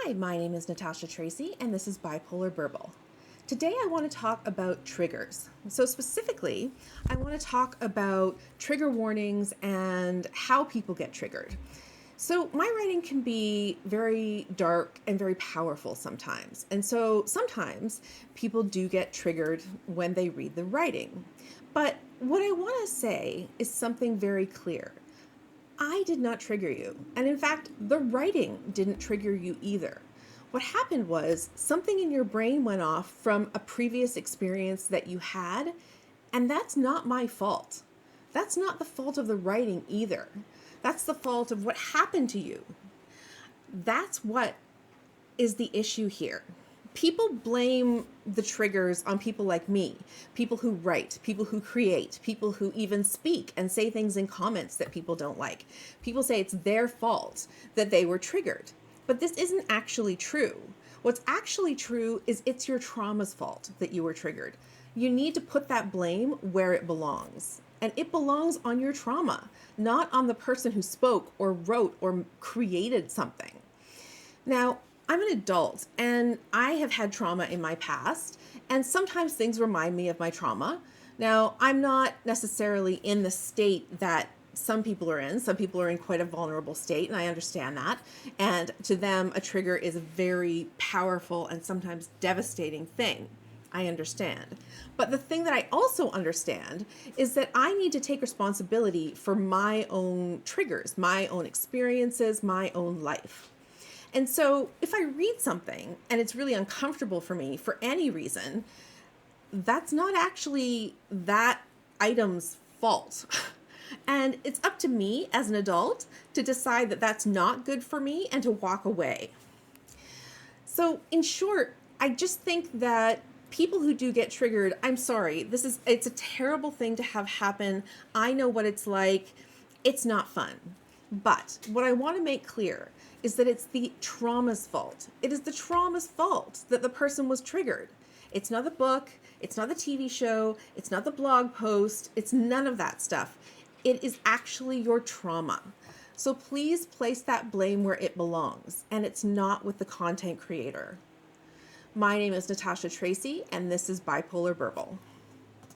Hi, my name is Natasha Tracy, and this is Bipolar Burble. Today I want to talk about triggers. So specifically, I want to talk about trigger warnings and how people get triggered. So my writing can be very dark and very powerful sometimes. And so sometimes people do get triggered when they read the writing. But what I want to say is something very clear. I did not trigger you. And in fact, the writing didn't trigger you either. What happened was something in your brain went off from a previous experience that you had, and that's not my fault. That's not the fault of the writing either. That's the fault of what happened to you. That's what is the issue here. People blame the triggers on people like me, people who write, people who create, people who even speak and say things in comments that people don't like. People say it's their fault that they were triggered. But this isn't actually true. What's actually true is it's your trauma's fault that you were triggered. You need to put that blame where it belongs. And it belongs on your trauma, not on the person who spoke or wrote or created something. Now, I'm an adult and I have had trauma in my past, and sometimes things remind me of my trauma. Now, I'm not necessarily in the state that some people are in. Some people are in quite a vulnerable state, and I understand that. And to them, a trigger is a very powerful and sometimes devastating thing. I understand. But the thing that I also understand is that I need to take responsibility for my own triggers, my own experiences, my own life. And so if I read something and it's really uncomfortable for me for any reason, that's not actually that item's fault. And it's up to me as an adult to decide that that's not good for me and to walk away. So in short, I just think that people who do get triggered, I'm sorry, it's a terrible thing to have happen. I know what it's like. It's not fun. But what I want to make clear is that it's the trauma's fault. It is the trauma's fault that the person was triggered. It's not the book, it's not the TV show, it's not the blog post, it's none of that stuff. It is actually your trauma. So please place that blame where it belongs, and it's not with the content creator. My name is Natasha Tracy, and this is Bipolar Burble.